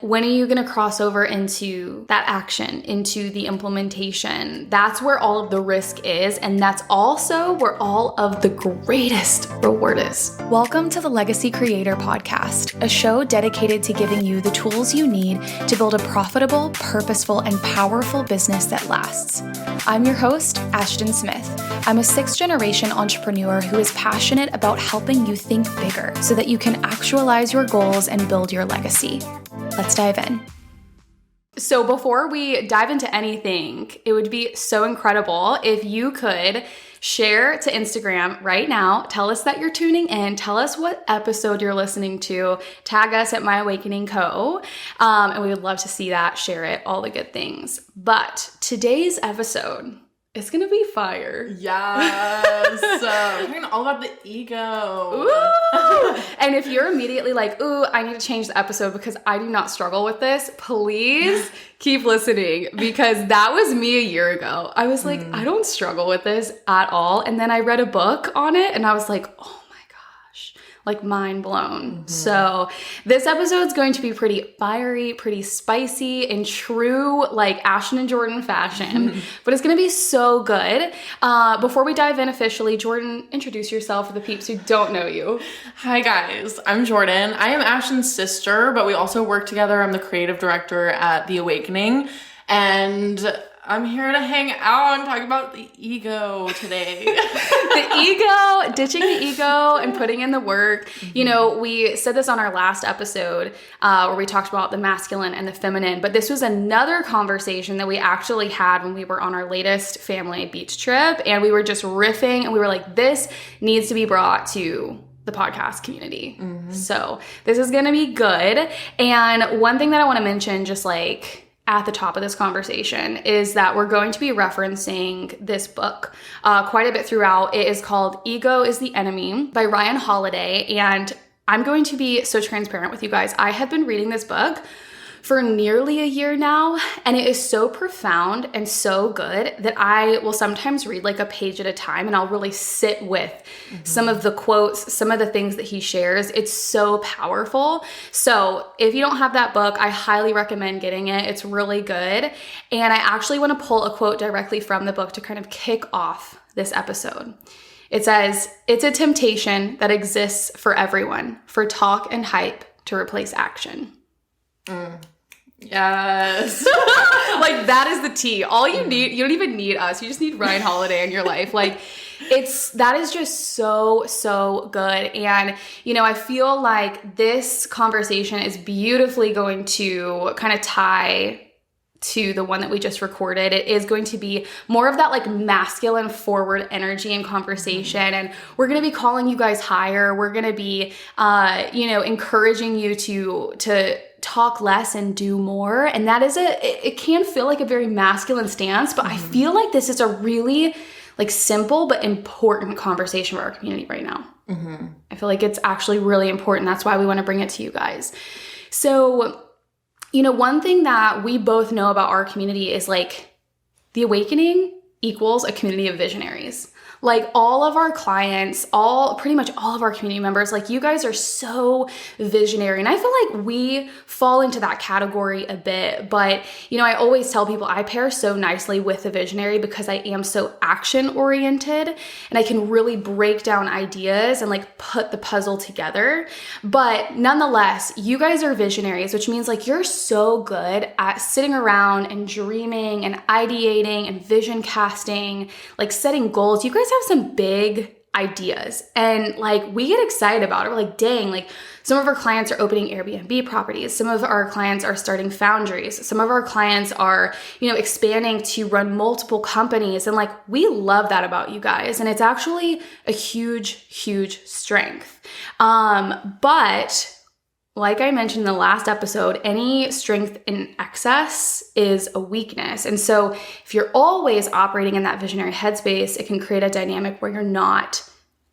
When are you going to cross over into that action, into the implementation? That's where all of the risk is, and that's also where all of the greatest reward is. Welcome to the Legacy Creator Podcast, a show dedicated to giving you the tools you need to build a profitable, purposeful, and powerful business that lasts. I'm your host, Ashton Smith. I'm a sixth-generation entrepreneur who is passionate about helping you think bigger so that you can actualize your goals and build your legacy. Let's dive in. So before we dive into anything, it would be so incredible if you could share to Instagram right now. Tell us that you're tuning in. Tell us what episode you're listening to. Tag us at My Awakening Co. And we would love to see that. Share it, all the good things. But today's episode is going to be fire. Yes. We're talking all about the ego. Ooh. And if you're immediately like, ooh, I need to change the episode because I do not struggle with this, please keep listening, because that was me a year ago. I was like, I don't struggle with this at all. And then I read a book on it and I was like, oh my gosh, like mind blown. So this episode is going to be pretty fiery, pretty spicy in true like Ashton and Jordan fashion, but it's going to be so good. Before we dive in officially, Jordan, introduce yourself for the peeps who don't know you. Hi guys, I'm Jordan. I am Ashton's sister, but we also work together. I'm the creative director at The Awakening, and I'm here to hang out and talk about the ego today. The ego, ditching the ego and putting in the work. You know, we said this on our last episode where we talked about the masculine and the feminine, but this was another conversation that we actually had when we were on our latest family beach trip, and we were just riffing and we were like, this needs to be brought to the podcast community. So this is going to be good. And one thing that I want to mention, just like at the top of this conversation, is that we're going to be referencing this book quite a bit throughout. It is called Ego is the Enemy by Ryan Holiday. And I'm going to be so transparent with you guys. I have been reading this book for nearly a year now, and it is so profound and so good that I will sometimes read like a page at a time, and I'll really sit with some of the quotes, some of the things that he shares. It's so powerful. So if you don't have that book, I highly recommend getting it. It's really good. And I actually want to pull a quote directly from the book to kind of kick off this episode. It says, "It's a temptation that exists for everyone, for talk and hype to replace action." Yes. Like that is the tea. All you need, you don't even need us. You just need Ryan Holiday in your life. Like that is just so good. And, you know, I feel like this conversation is beautifully going to kind of tie to the one that we just recorded. It is going to be more of that like masculine forward energy and conversation. And we're going to be calling you guys higher. We're going to be, encouraging you to talk less and do more. And that is it can feel like a very masculine stance, but I feel like this is a really like simple but important conversation for our community right now. I feel like it's actually really important. That's why we want to bring it to you guys. So, you know, one thing that we both know about our community is like The Awakening equals a community of visionaries. Like all of our clients, pretty much all of our community members, like you guys are so visionary. And I feel like we fall into that category a bit, but you know, I always tell people I pair so nicely with the visionary because I am so action oriented and I can really break down ideas and like put the puzzle together. But nonetheless, you guys are visionaries, which means like you're so good at sitting around and dreaming and ideating and vision casting, like setting goals. You guys have some big ideas and like we get excited about it. We're like, dang, like some of our clients are opening Airbnb properties. Some of our clients are starting foundries. Some of our clients are, you know, expanding to run multiple companies. And like, we love that about you guys. And it's actually a huge strength. But like I mentioned in the last episode, any strength in excess is a weakness. And so if you're always operating in that visionary headspace, it can create a dynamic where you're not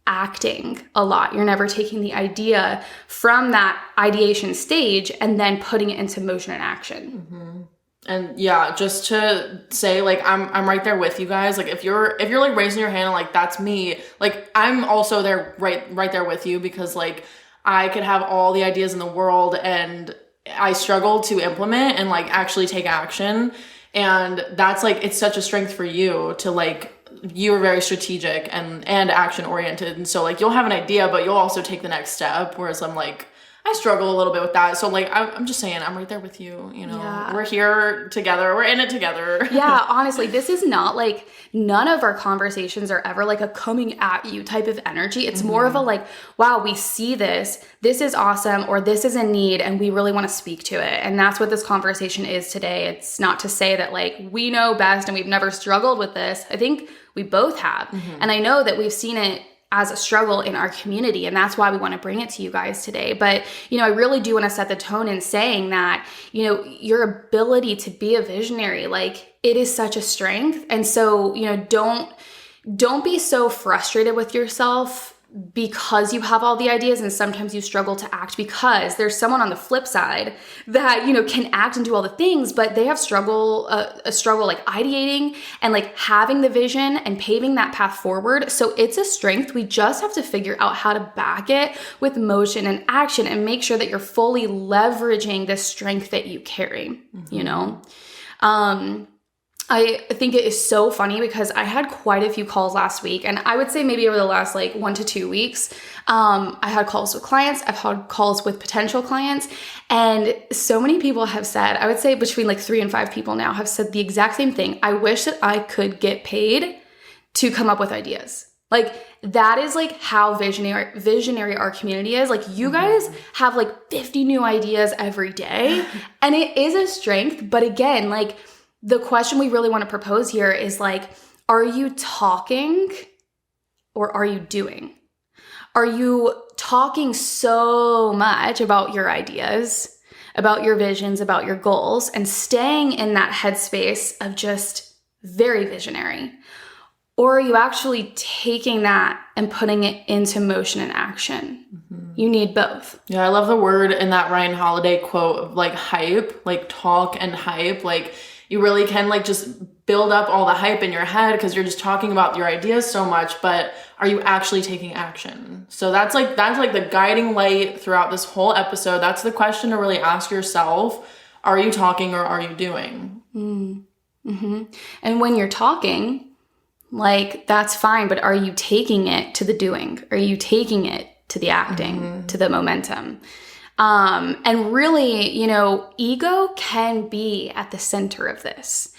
acting a lot. You're never taking the idea from that ideation stage and then putting it into motion and action. And yeah, just to say, like, I'm right there with you guys. Like, if you're like raising your hand and like, that's me, like, I'm also there right there with you, because like I could have all the ideas in the world and I struggle to implement and like actually take action. And that's like, it's such a strength for you to like, you're very strategic and action oriented. And so like, you'll have an idea, but you'll also take the next step. Whereas I'm like, I struggle a little bit with that. So like, I'm just saying, I'm right there with you. You know, we're here together. We're in it together. Yeah, honestly, this is not like, none of our conversations are ever like a coming at you type of energy. It's more of a like, wow, we see this is awesome, or this is a need, and we really want to speak to it. And that's what this conversation is today. It's not to say that like we know best and we've never struggled with this. I think we both have. And I know that we've seen it as a struggle in our community. And that's why we want to bring it to you guys today. But, you know, I really do want to set the tone in saying that, you know, your ability to be a visionary, like it is such a strength. And so, you know, don't be so frustrated with yourself because you have all the ideas and sometimes you struggle to act, because there's someone on the flip side that, you know, can act and do all the things, but they have a struggle like ideating and like having the vision and paving that path forward. So it's a strength. We just have to figure out how to back it with motion and action and make sure that you're fully leveraging the strength that you carry, you know? I think it is so funny because I had quite a few calls last week, and I would say maybe over the last like 1 to 2 weeks, I had calls with clients, I've had calls with potential clients, and so many people have said, I would say between like 3 and 5 people now have said the exact same thing. I wish that I could get paid to come up with ideas. Like that is like how visionary our community is. Like you guys have like 50 new ideas every day, and it is a strength. But again, like the question we really want to propose here is like, are you talking or are you doing? Are you talking so much about your ideas, about your visions, about your goals, and staying in that headspace of just very visionary? Or are you actually taking that and putting it into motion and action? You need both. Yeah, I love the word in that Ryan Holiday quote of like hype, like talk and hype. Like you really can like just build up all the hype in your head because you're just talking about your ideas so much, but are you actually taking action? So that's like the guiding light throughout this whole episode. That's the question to really ask yourself. Are you talking or are you doing? And when you're talking, like that's fine, but are you taking it to the doing? Are you taking it to the acting, to the momentum? And really, you know, ego can be at the center of this.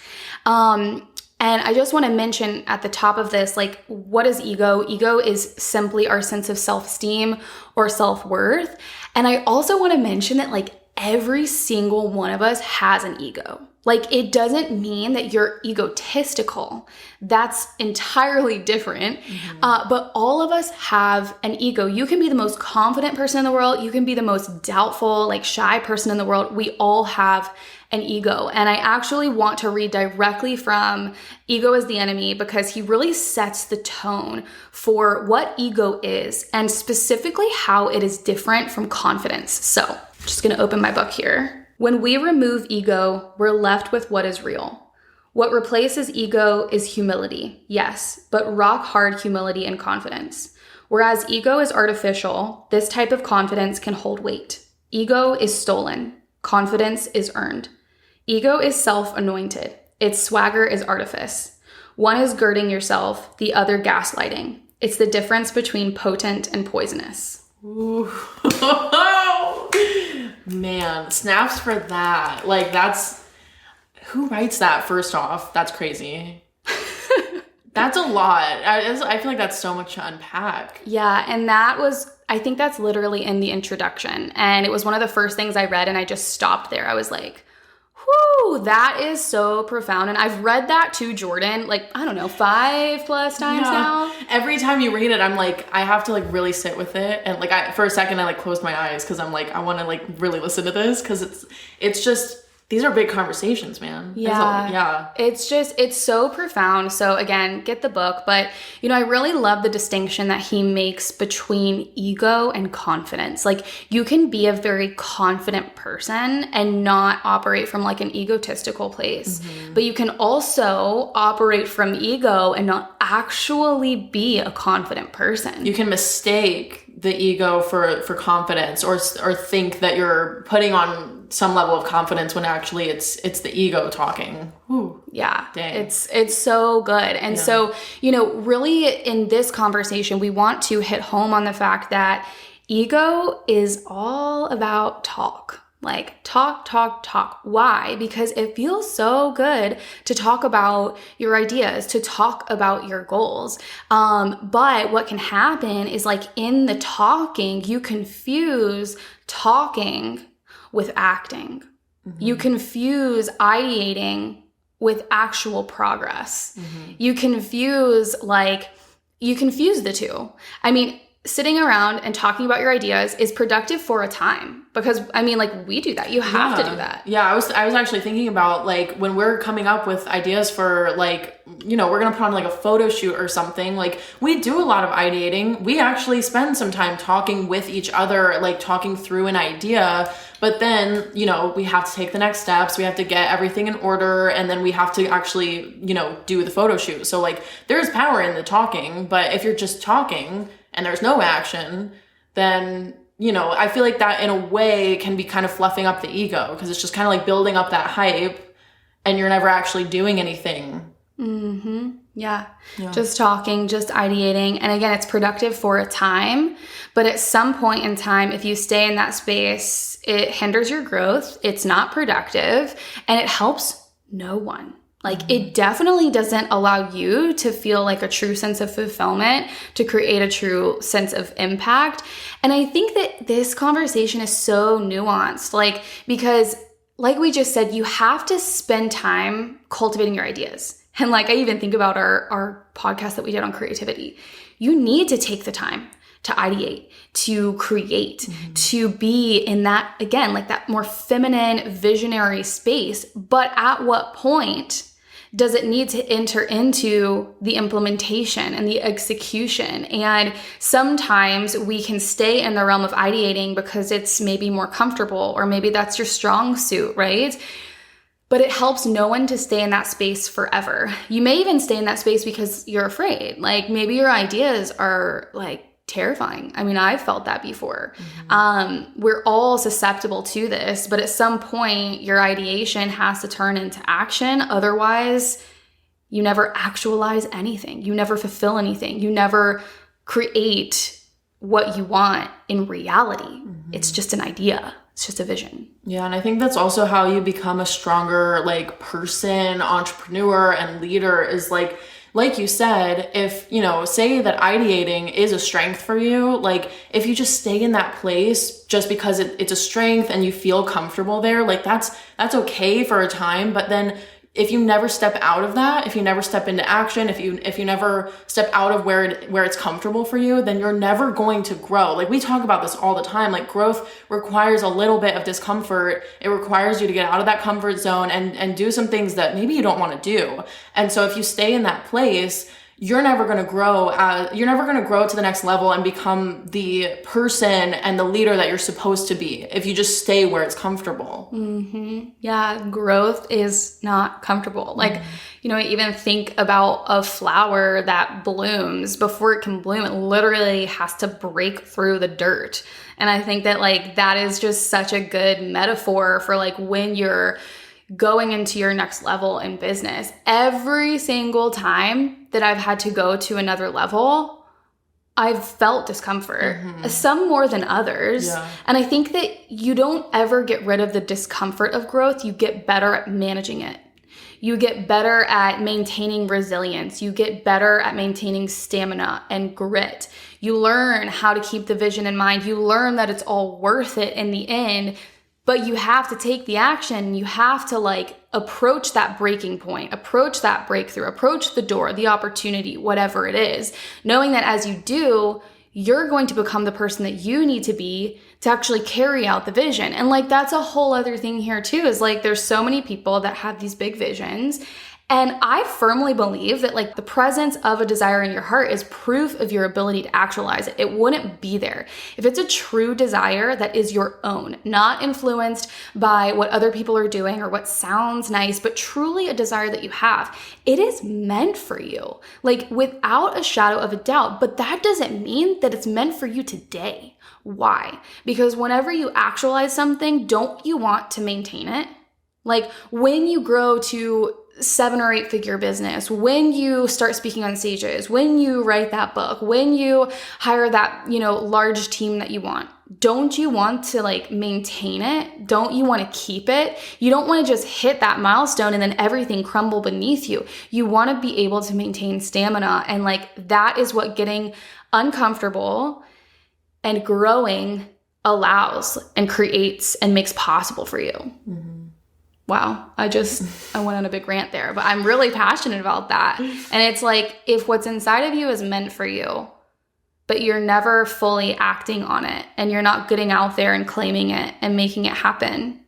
And I just want to mention at the top of this, like, what is ego? Ego is simply our sense of self-esteem or self-worth. And I also want to mention that, like, every single one of us has an ego. Like, it doesn't mean that you're egotistical. That's entirely different. But all of us have an ego. You can be the most confident person in the world. You can be the most doubtful, like shy person in the world. We all have an ego. And I actually want to read directly from Ego is the Enemy because he really sets the tone for what ego is and specifically how it is different from confidence. So I'm just going to open my book here. When we remove ego, we're left with what is real. What replaces ego is humility, yes, but rock hard humility and confidence. Whereas ego is artificial, this type of confidence can hold weight. Ego is stolen. Confidence is earned. Ego is self-anointed. Its swagger is artifice. One is girding yourself, the other gaslighting. It's the difference between potent and poisonous. Ooh. Man, snaps for that. Like, that's, who writes that first off? That's crazy. That's a lot. I feel like that's so much to unpack. Yeah, and I think that's literally in the introduction. And it was one of the first things I read, and I just stopped there. I was like, whoo, that is so profound. And I've read that to Jordan, like, I don't know, 5+ times now. Every time you read it, I'm like, I have to like really sit with it. And like, for a second, I like closed my eyes because I'm like, I want to like really listen to this because it's just, these are big conversations, man. Yeah. It's so profound. So again, get the book. But, you know, I really love the distinction that he makes between ego and confidence. Like, you can be a very confident person and not operate from like an egotistical place. But you can also operate from ego and not actually be a confident person. You can mistake the ego for confidence or think that you're putting on some level of confidence when actually it's the ego talking. Ooh, yeah, dang. it's so good. And so, really in this conversation, we want to hit home on the fact that ego is all about talk. Like talk, talk, talk. Why? Because it feels so good to talk about your ideas, to talk about your goals. But what can happen is like in the talking, you confuse talking with acting. Mm-hmm. You confuse ideating with actual progress. Mm-hmm. You confuse the two. I mean, sitting around and talking about your ideas is productive for a time because we do that. You have to do that. Yeah. I was actually thinking about like when we're coming up with ideas for like, we're going to put on like a photo shoot or something. Like we do a lot of ideating. We actually spend some time talking with each other, like talking through an idea, but then, we have to take the next steps. We have to get everything in order. And then we have to actually, do the photo shoot. So like there's power in the talking, but if you're just talking and there's no action, then, I feel like that in a way can be kind of fluffing up the ego because it's just kind of like building up that hype and you're never actually doing anything. Mm-hmm. Yeah. Just talking, just ideating. And again, it's productive for a time, but at some point in time, if you stay in that space, it hinders your growth. It's not productive and it helps no one. Like it definitely doesn't allow you to feel like a true sense of fulfillment, to create a true sense of impact. And I think that this conversation is so nuanced, because like we just said, you have to spend time cultivating your ideas. And I even think about our podcast that we did on creativity. You need to take the time to ideate, to create, to be in that, again, like that more feminine visionary space. But at what point does it need to enter into the implementation and the execution? And sometimes we can stay in the realm of ideating because it's maybe more comfortable, or maybe that's your strong suit, right? But it helps no one to stay in that space forever. You may even stay in that space because you're afraid. Like maybe your ideas are like terrifying. I mean, I've felt that before. We're all susceptible to this, but at some point your ideation has to turn into action. Otherwise, you never actualize anything. You never fulfill anything. You never create what you want in reality. It's just an idea. It's just a vision. Yeah, and I think that's also how you become a stronger person, entrepreneur, and leader is like you said, if, say that ideating is a strength for you, if you just stay in that place just because it's a strength and you feel comfortable there, that's okay for a time. But then if you never step out of that, if you never step into action, if you never step out of where it's comfortable for you, then you're never going to grow. We talk about this all the time. Growth requires a little bit of discomfort. It requires you to get out of that comfort zone and do some things that maybe you don't want to do. And so if you stay in that place, you're never going to grow. You're never going to grow to the next level and become the person and the leader that you're supposed to be if you just stay where it's comfortable. Yeah, growth is not comfortable. Even think about a flower that blooms. Before it can bloom, it literally has to break through the dirt. And I think that that is just such a good metaphor for when you're going into your next level in business. Every single time that I've had to go to another level, I've felt discomfort, some more than others. Yeah. And I think that you don't ever get rid of the discomfort of growth. You get better at managing it. You get better at maintaining resilience. You get better at maintaining stamina and grit. You learn how to keep the vision in mind. You learn that it's all worth it in the end. But you have to take the action. You have to approach that breaking point, approach that breakthrough, approach the door, the opportunity, whatever it is, knowing that as you do, you're going to become the person that you need to be to actually carry out the vision. And that's a whole other thing here too, is there's so many people that have these big visions. And I firmly believe that the presence of a desire in your heart is proof of your ability to actualize it. It wouldn't be there if it's a true desire that is your own, not influenced by what other people are doing or what sounds nice, but truly a desire that you have. It is meant for you, without a shadow of a doubt. But that doesn't mean that it's meant for you today Why? Because whenever you actualize something, don't you want to maintain it? Like when you grow to 7 or 8 figure business, when you start speaking on stages, when you write that book, when you hire that, large team that you want, don't you want to like maintain it? Don't you want to keep it? You don't want to just hit that milestone and then everything crumble beneath you. You want to be able to maintain stamina. And like that is what getting uncomfortable and growing allows and creates and makes possible for you. Mm-hmm. Wow. I went on a big rant there, but I'm really passionate about that. And it's like, if what's inside of you is meant for you, but you're never fully acting on it and you're not getting out there and claiming it and making it happen,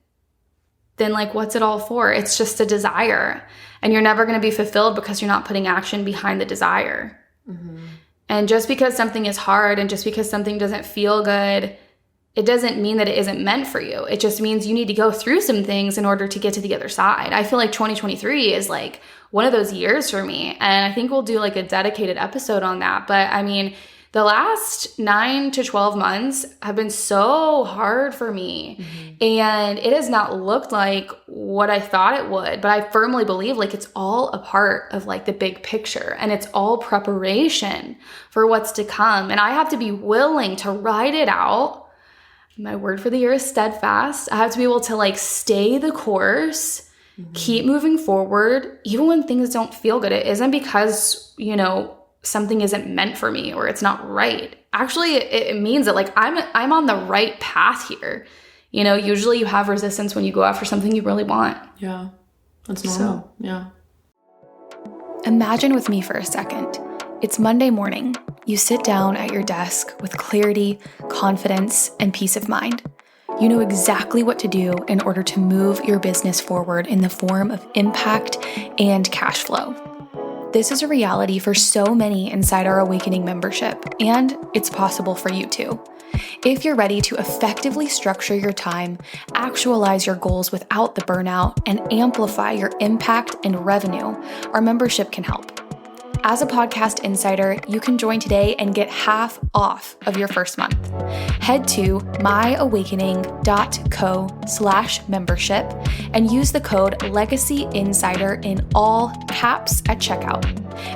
then like, what's it all for? It's just a desire, and you're never going to be fulfilled because you're not putting action behind the desire. Mm-hmm. And just because something is hard and just because something doesn't feel good, it doesn't mean that it isn't meant for you. It just means you need to go through some things in order to get to the other side. I feel like 2023 is like one of those years for me. And I think we'll do like a dedicated episode on that. But I mean, the last 9 to 12 months have been so hard for me. Mm-hmm. And it has not looked like what I thought it would. But I firmly believe like it's all a part of like the big picture. And it's all preparation for what's to come. And I have to be willing to ride it out. My word for the year is steadfast. I have to be able to like stay the course, mm-hmm. keep moving forward, even when things don't feel good. It isn't because, something isn't meant for me or it's not right. Actually, it means that like I'm on the right path here. Usually you have resistance when you go after something you really want. Yeah, that's normal. Yeah. Imagine with me for a second. It's Monday morning. You sit down at your desk with clarity, confidence, and peace of mind. You know exactly what to do in order to move your business forward in the form of impact and cash flow. This is a reality for so many inside our Awakening membership, and it's possible for you too. If you're ready to effectively structure your time, actualize your goals without the burnout, and amplify your impact and revenue, our membership can help. As a podcast insider, you can join today and get half off of your first month. Head to myawakening.co/membership and use the code LegacyInsider in all caps at checkout.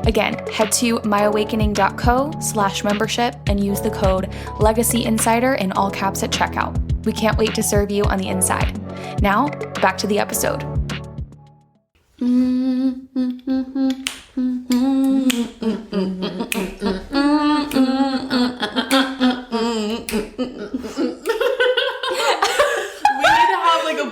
Again, head to myawakening.co/membership and use the code LegacyInsider in all caps at checkout. We can't wait to serve you on the inside. Now, back to the episode.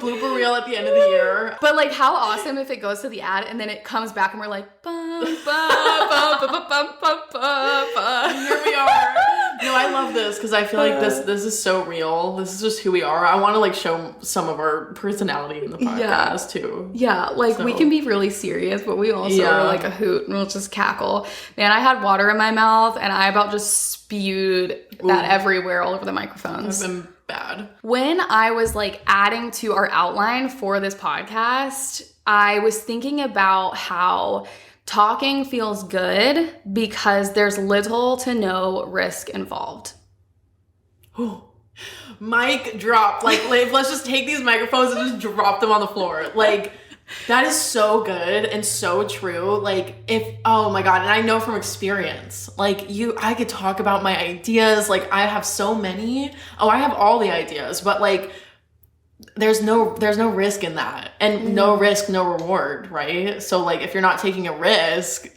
Blooper reel at the end of the year. But like, how awesome if it goes to the ad and then it comes back and we're like, bum, bum, bum, bum, bum, bum, bum, bum. Here we are. No, I love this because I feel like this is so real. This is just who we are. I want to like show some of our personality in the podcast too. Yeah, like we can be really serious, but we also are like a hoot and we'll just cackle. Man, I had water in my mouth and I about just spewed that everywhere all over the microphones. I've been bad. When I was like adding to our outline for this podcast, I was thinking about how talking feels good because there's little to no risk involved. Mic drop. Like, let's just take these microphones and just drop them on the floor. Like, that is so good and so true. Like, oh my God. And I know from experience, like I could talk about my ideas. Like I have so many. Oh, I have all the ideas, but like, there's no risk in that, and no risk, no reward. Right. So like, if you're not taking a risk,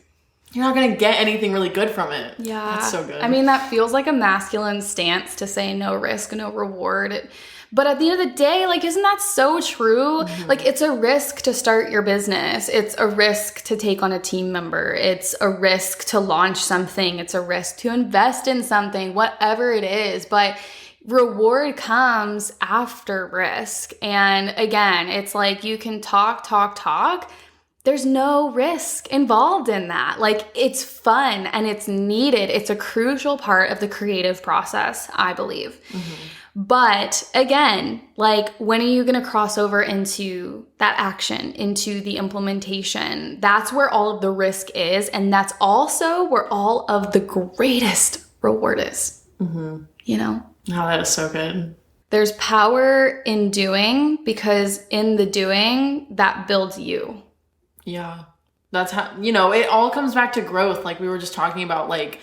you're not going to get anything really good from it. Yeah. That's so good. I mean, that feels like a masculine stance to say no risk, no reward. But at the end of the day, like, isn't that so true? Mm-hmm. Like, it's a risk to start your business. It's a risk to take on a team member. It's a risk to launch something. It's a risk to invest in something, whatever it is. But reward comes after risk. And again, it's like you can talk. There's no risk involved in that. Like, it's fun and it's needed. It's a crucial part of the creative process, I believe. Mm-hmm. But again, like, when are you going to cross over into that action, into the implementation? That's where all of the risk is. And that's also where all of the greatest reward is, Oh, that is so good. There's power in doing, because in the doing, that builds you. Yeah. That's how, it all comes back to growth. Like we were just talking about, like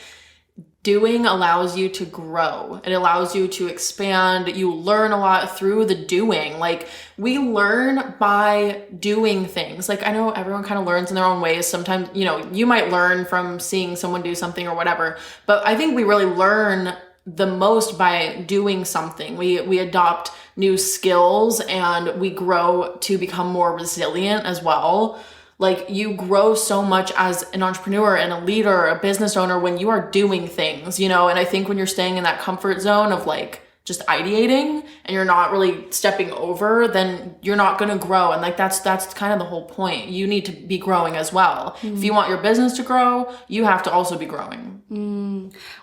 doing allows you to grow. It allows you to expand. You learn a lot through the doing. Like we learn by doing things. Like I know everyone kind of learns in their own ways. Sometimes, you might learn from seeing someone do something or whatever, but I think we really learn the most by doing something. We adopt new skills and we grow to become more resilient as well. Like you grow so much as an entrepreneur and a leader, a business owner when you are doing things, and I think when you're staying in that comfort zone of like just ideating and you're not really stepping over, then you're not going to grow. And like that's kind of the whole point. You need to be growing as well. If you want your business to grow, you have to also be growing.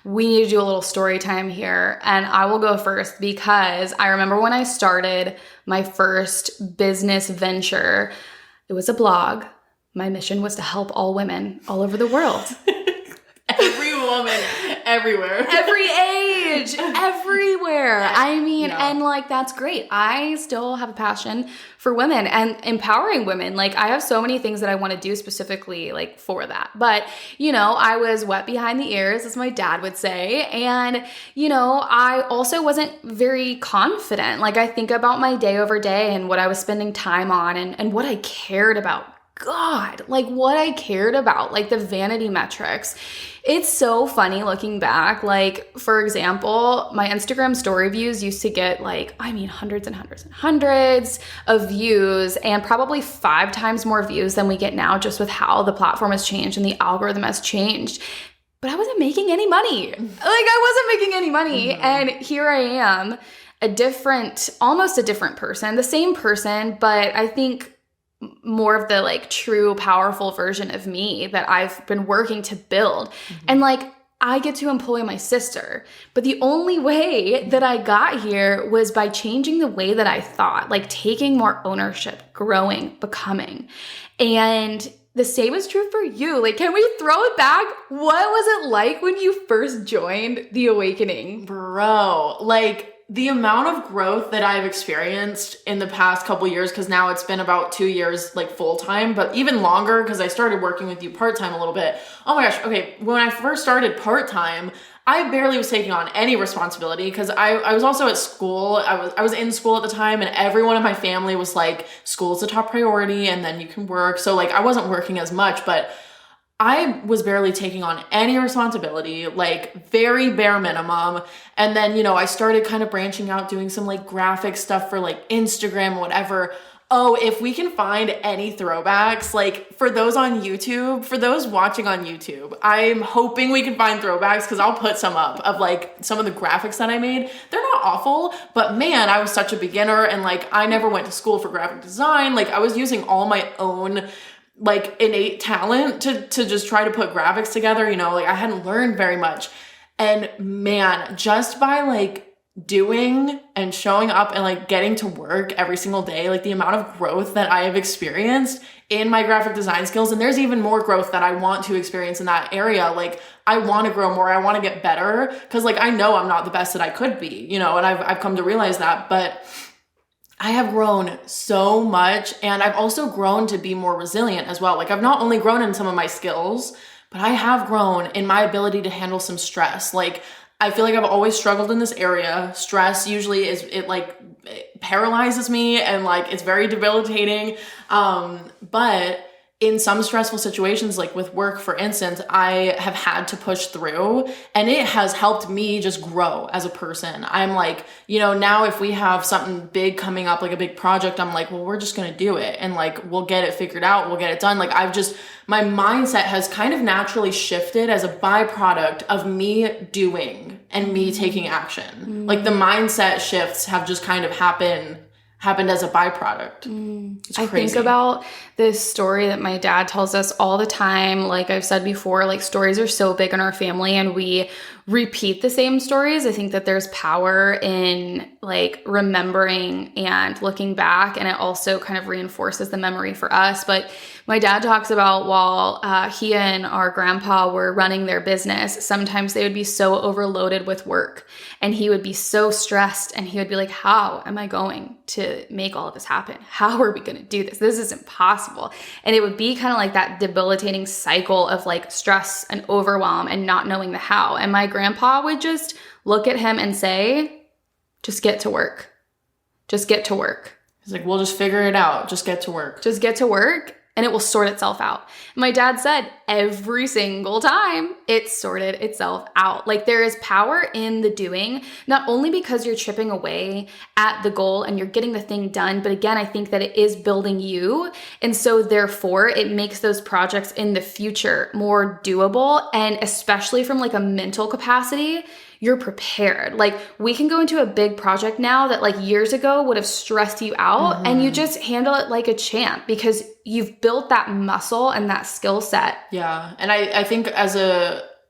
We need to do a little story time here, and I will go first because I remember when I started my first business venture, it was a blog. My mission was to help all women all over the world. Every woman, everywhere. Every age, everywhere. I mean, Yeah. and like, that's great. I still have a passion for women and empowering women. Like, I have so many things that I want to do specifically like for that. But, I was wet behind the ears, as my dad would say. And, I also wasn't very confident. Like, I think about my day over day and what I was spending time on and what I cared about. God, like what I cared about, like the vanity metrics. It's so funny looking back. Like, for example, my Instagram story views used to get hundreds and hundreds and hundreds of views, and probably 5 times more views than we get now, just with how the platform has changed and the algorithm has changed. But I wasn't making any money. I wasn't making any money. And here I am, almost a different person, the same person, but I think more of the like true powerful version of me that I've been working to build. And like, I get to employ my sister, but the only way that I got here was by changing the way that I thought, like taking more ownership, growing, becoming. And the same is true for you. Like, can we throw it back? What was it like when you first joined The Awakening? Bro, like the amount of growth that I've experienced in the past couple years, because now it's been about 2 years like full time, but even longer because I started working with you part time a little bit. Oh my gosh, okay, when I first started part time, I barely was taking on any responsibility because I was also at school. I was in school at the time, and everyone in my family was like, school's the top priority and then you can work. So like I wasn't working as much, but I was barely taking on any responsibility, like very bare minimum. And then, I started kind of branching out, doing some like graphic stuff for like Instagram, whatever. Oh, if we can find any throwbacks, like for those on YouTube, for those watching on YouTube, I'm hoping we can find throwbacks because I'll put some up of like some of the graphics that I made. They're not awful, but man, I was such a beginner and like I never went to school for graphic design. Like I was using all my own like innate talent to just try to put graphics together, like I hadn't learned very much. And man, just by like doing and showing up and like getting to work every single day, like the amount of growth that I have experienced in my graphic design skills, and there's even more growth that I want to experience in that area. Like I want to grow more, I want to get better, because like I know I'm not the best that I could be, and I've come to realize that. But I have grown so much, and I've also grown to be more resilient as well. Like I've not only grown in some of my skills, but I have grown in my ability to handle some stress. Like I feel like I've always struggled in this area. Stress usually it paralyzes me and like it's very debilitating. But in some stressful situations, like with work, for instance, I have had to push through, and it has helped me just grow as a person. I'm like, now if we have something big coming up, like a big project, I'm like, well, we're just going to do it. And like, we'll get it figured out. We'll get it done. Like my mindset has kind of naturally shifted as a byproduct of me doing and me taking action. Like the mindset shifts have just kind of happened as a byproduct. It's crazy. I think about this story that my dad tells us all the time. Like I've said before, like stories are so big in our family, and we repeat the same stories. I think that there's power in like remembering and looking back, and it also kind of reinforces the memory for us. But my dad talks about while he and our grandpa were running their business, sometimes they would be so overloaded with work and he would be so stressed, and he would be like, how am I going to make all of this happen? How are we going to do this? This is impossible. And it would be kind of like that debilitating cycle of like stress and overwhelm and not knowing the how. And my grandpa would just look at him and say, just get to work. Just get to work. He's like, we'll just figure it out. Just get to work. Just get to work. And it will sort itself out. And my dad said every single time it sorted itself out. Like there is power in the doing, not only because you're chipping away at the goal and you're getting the thing done, but again, I think that it is building you. And so therefore it makes those projects in the future more doable. And especially from like a mental capacity, you're prepared. Like we can go into a big project now that like years ago would have stressed you out, and you just handle it like a champ because you've built that muscle and that skill set. Yeah. And I think as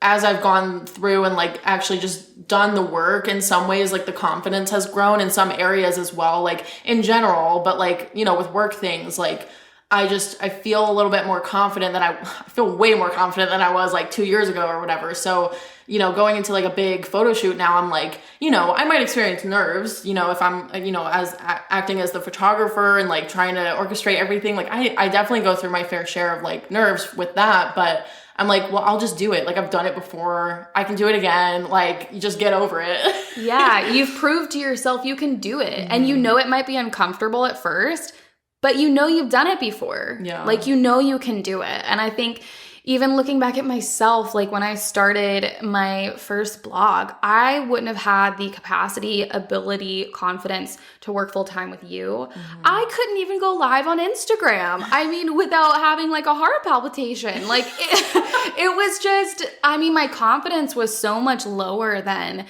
I've gone through and like actually just done the work, in some ways, like the confidence has grown in some areas as well, like in general, but like, you know, with work things, like I feel a little bit more confident than I feel way more confident than I was like 2 years ago or whatever. So, you know, going into like a big photo shoot now, I'm like, you know, I might experience nerves, you know, if I'm, you know, as acting as the photographer and like trying to orchestrate everything. Like I definitely go through my fair share of like nerves with that, but I'm like, well, I'll just do it. Like I've done it before. I can do it again. Like you just get over it. Yeah. You've proved to yourself you can do it. And you know, it might be uncomfortable at first, but you know you've done it before. Yeah. Like you know you can do it. And I think even looking back at myself, like when I started my first blog, I wouldn't have had the capacity, ability, confidence to work full time with you. I couldn't even go live on Instagram. I mean, without having like a heart palpitation. Like it was just, I mean, my confidence was so much lower than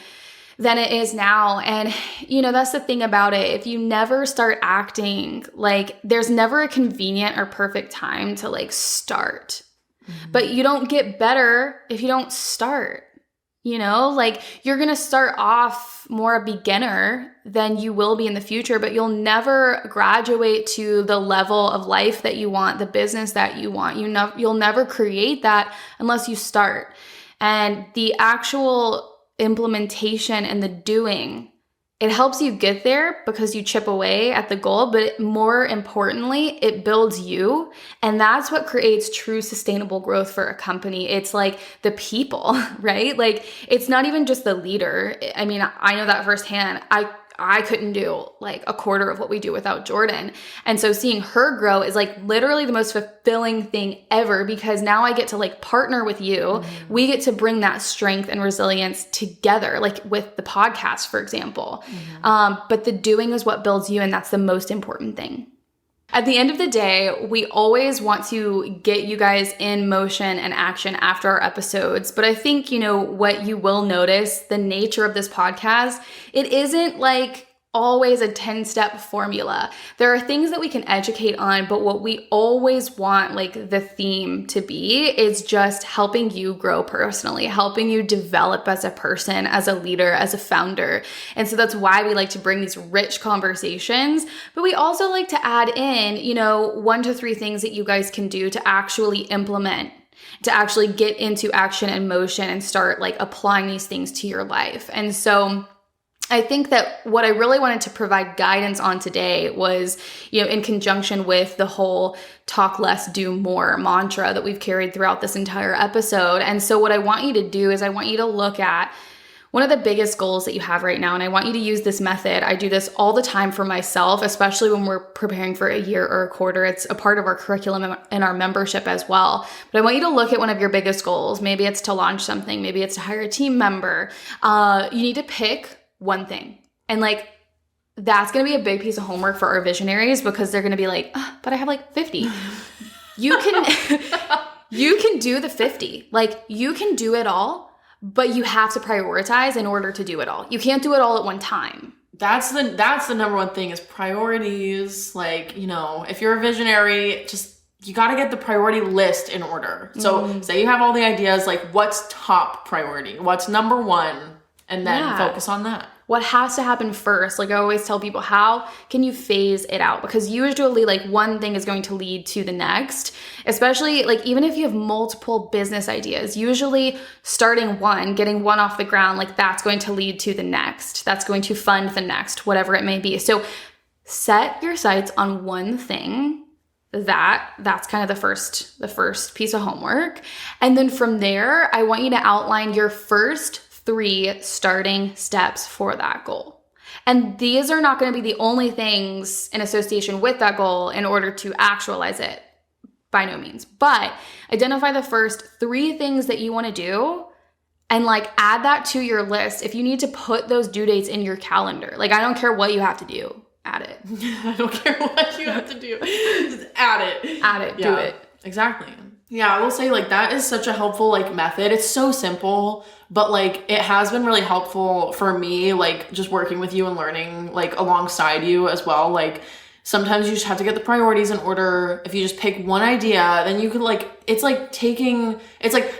it is now. And, you know, that's the thing about it. If you never start acting, like there's never a convenient or perfect time to like start. But you don't get better if you don't start, you know, like you're going to start off more a beginner than you will be in the future, but you'll never graduate to the level of life that you want, the business that you want. You'll never create that unless you start. And the actual implementation and the doing, it helps you get there because you chip away at the goal, but more importantly, it builds you. And that's what creates true sustainable growth for a company. It's like the people, right? Like it's not even just the leader. I mean, I know that firsthand. I couldn't do like a quarter of what we do without Jordan. And so seeing her grow is like literally the most fulfilling thing ever, because now I get to like partner with you. We get to bring that strength and resilience together, like with the podcast, for example. But the doing is what builds you, and that's the most important thing. At the end of the day, we always want to get you guys in motion and action after our episodes. But I think, you know, what you will notice, the nature of this podcast, it isn't like always a 10-step formula. There are things that we can educate on, but what we always want, like the theme to be, is just helping you grow personally, helping you develop as a person, as a leader, as a founder. And so that's why we like to bring these rich conversations, but we also like to add in, you know, 1 to 3 things that you guys can do to actually implement, to actually get into action and motion and start like applying these things to your life. And so I think that what I really wanted to provide guidance on today was, you know, in conjunction with the whole talk less, do more mantra that we've carried throughout this entire episode. And so what I want you to do is I want you to look at one of the biggest goals that you have right now. And I want you to use this method. I do this all the time for myself, especially when we're preparing for a year or a quarter. It's a part of our curriculum and our membership as well. But I want you to look at one of your biggest goals. Maybe it's to launch something. Maybe it's to hire a team member. You need to pick one thing. And like, that's going to be a big piece of homework for our visionaries, because they're going to be like, but I have like 50. You can do the 50. Like you can do it all, but you have to prioritize in order to do it all. You can't do it all at one time. That's the number one thing is priorities. Like, you know, if you're a visionary, just you got to get the priority list in order. So say you have all the ideas, like what's top priority? What's number one? And then focus on that. What has to happen first? Like I always tell people, how can you phase it out? Because usually like one thing is going to lead to the next, especially like even if you have multiple business ideas, usually starting one, getting one off the ground, like that's going to lead to the next. That's going to fund the next, whatever it may be. So set your sights on one thing. That's kind of the first piece of homework. And then from there, I want you to outline your first 3 starting steps for that goal. And these are not going to be the only things in association with that goal in order to actualize it, by no means. But identify the first 3 things that you want to do and like add that to your list. If you need to put those due dates in your calendar, like I don't care what you have to do, add it. I don't care what you have to do. Just add it. Add it, do it. Exactly. Yeah, I will say like that is such a helpful like method. It's so simple, but like it has been really helpful for me, like just working with you and learning like alongside you as well. Like sometimes you just have to get the priorities in order. If you just pick one idea, then you could like, it's like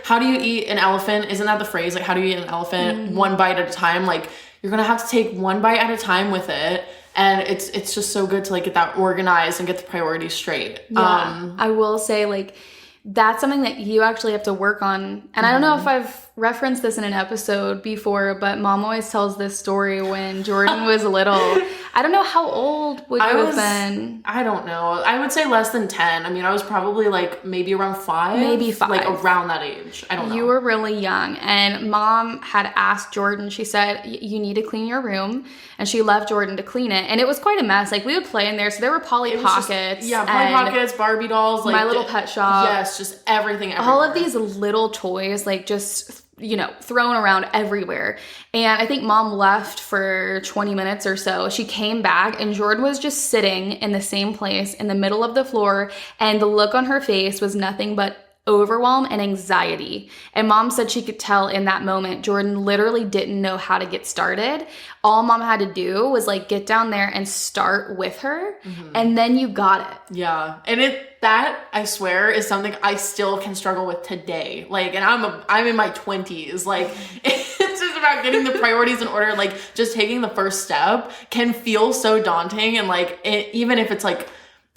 how do you eat an elephant? Isn't that the phrase? Like how do you eat an elephant? One bite at a time. Like you're gonna have to take one bite at a time with it. And it's just so good to like get that organized and get the priorities straight. Yeah, I will say like that's something that you actually have to work on. And I don't know if I've referenced this in an episode before, but Mom always tells this story when Jordan was little. I don't know, how old would you have been? I don't know. I would say less than 10. I mean, I was probably like maybe around 5. Maybe 5. Like around that age. I don't know. You were really young. And Mom had asked Jordan, she said, you need to clean your room. And she left Jordan to clean it. And it was quite a mess. Like we would play in there. So there were Polly Pockets. Polly Pockets, Barbie dolls. Like My Little Pet Shop. Yes, just everything everywhere. All of these little toys, like just, you know, thrown around everywhere. And I think Mom left for 20 minutes or so. She came back and Jordan was just sitting in the same place in the middle of the floor. And the look on her face was nothing but overwhelm and anxiety. And Mom said she could tell in that moment, Jordan literally didn't know how to get started. All Mom had to do was like get down there and start with her. And then you got it. Yeah. And that I swear is something I still can struggle with today. Like, and I'm in my 20s. Like it's just about getting the priorities in order. Like just taking the first step can feel so daunting. And like even if it's like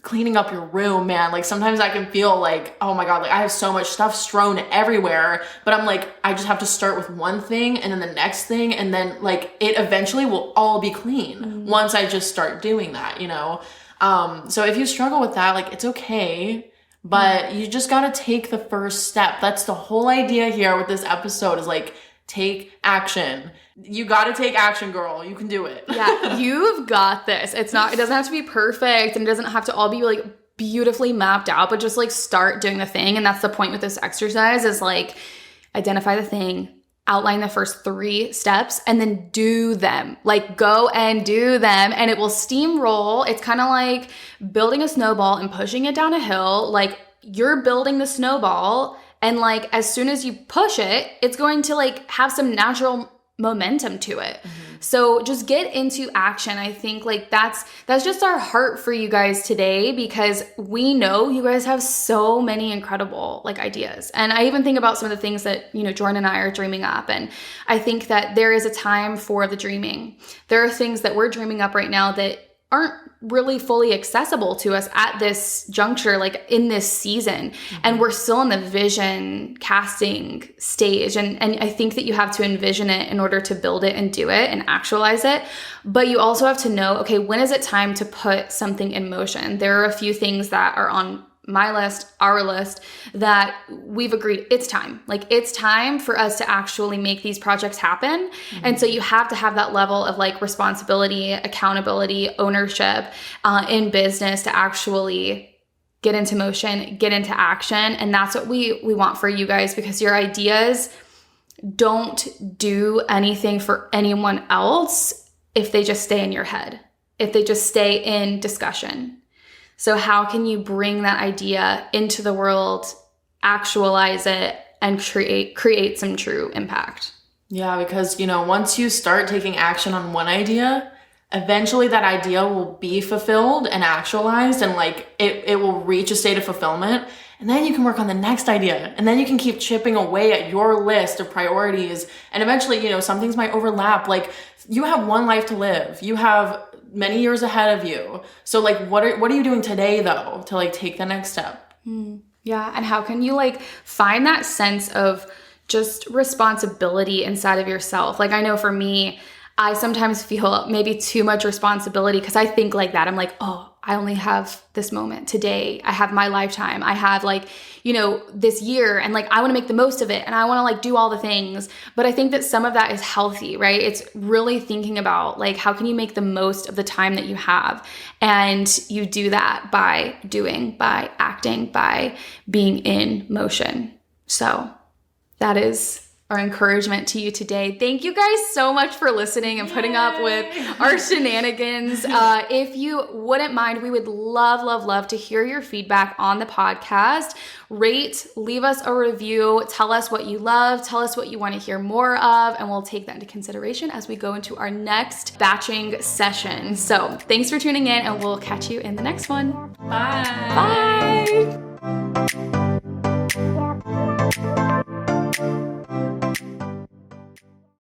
cleaning up your room, man, like sometimes I can feel like, oh my God, like I have so much stuff strewn everywhere, but I'm like, I just have to start with one thing and then the next thing. And then like it eventually will all be clean once I just start doing that, you know? So if you struggle with that, like it's okay, but you just got to take the first step. That's the whole idea here with this episode is like, take action. You got to take action, girl. You can do it. Yeah, you've got this. It doesn't have to be perfect and it doesn't have to all be like beautifully mapped out, but just like start doing the thing. And that's the point with this exercise is like identify the thing, outline the first 3 steps, and then do them. Like go and do them and it will steamroll. It's kind of like building a snowball and pushing it down a hill. Like you're building the snowball and like as soon as you push it, it's going to like have some natural momentum to it. So just get into action. I think like that's just our heart for you guys today, because we know you guys have so many incredible like ideas. And I even think about some of the things that, you know, Jordan and I are dreaming up. And I think that there is a time for the dreaming. There are things that we're dreaming up right now that aren't really fully accessible to us at this juncture, like in this season. And we're still in the vision casting stage. And I think that you have to envision it in order to build it and do it and actualize it. But you also have to know, okay, when is it time to put something in motion? There are a few things that are on my list, our list, that we've agreed it's time. Like it's time for us to actually make these projects happen. And so you have to have that level of like responsibility, accountability, ownership in business to actually get into motion, get into action. And that's what we want for you guys, because your ideas don't do anything for anyone else if they just stay in your head, if they just stay in discussion. So how can you bring that idea into the world, actualize it, and create some true impact? Yeah, because, you know, once you start taking action on one idea, eventually that idea will be fulfilled and actualized, and like it will reach a state of fulfillment. And then you can work on the next idea. And then you can keep chipping away at your list of priorities. And eventually, you know, some things might overlap. Like, you have one life to live. You have many years ahead of you. So like, what are you doing today though to like take the next step? Yeah. And how can you like find that sense of just responsibility inside of yourself? Like, I know for me, I sometimes feel maybe too much responsibility because I think like that. I'm like, oh, I only have this moment today. I have my lifetime. I have like, you know, this year, and like I want to make the most of it and I want to like do all the things. But I think that some of that is healthy, right? It's really thinking about like, how can you make the most of the time that you have? And you do that by doing, by acting, by being in motion. So that is our encouragement to you today. Thank you guys so much for listening and putting up with our shenanigans. If you wouldn't mind, we would love to hear your feedback on the podcast. Rate, leave us a review, tell us what you love, tell us what you want to hear more of, and we'll take that into consideration as we go into our next batching session. So thanks for tuning in, and we'll catch you in the next one. Bye. Bye.